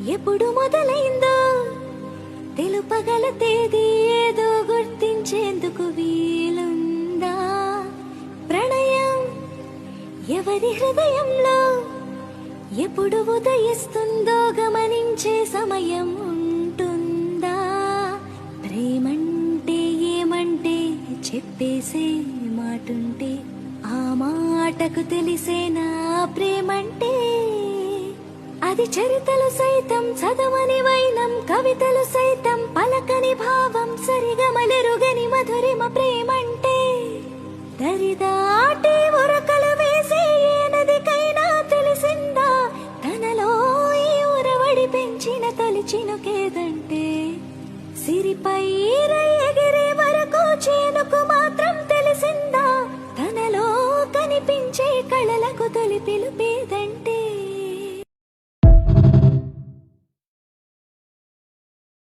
ఎప్పుడు మొదలైందో తెలుపగల తేదీ ఏదో గుర్తించేందుకు వీలుందా? ప్రణయం ఎవరి హృదయంలో ఎప్పుడు ఉదయిస్తుందో గమనించే సమయం ఉంటుందా? ప్రేమంటే ఏమంటే చెప్పేసే మాటుంటే ఆ మాటకు తెలిసేనా ప్రేమంటే? అది చరితలు సైతం చదవని వైనం, కవితలు సైతం పలకని భావం, సరిగమలెరుగని మధురిమ ప్రేమంటే దరిదాటి ఉరక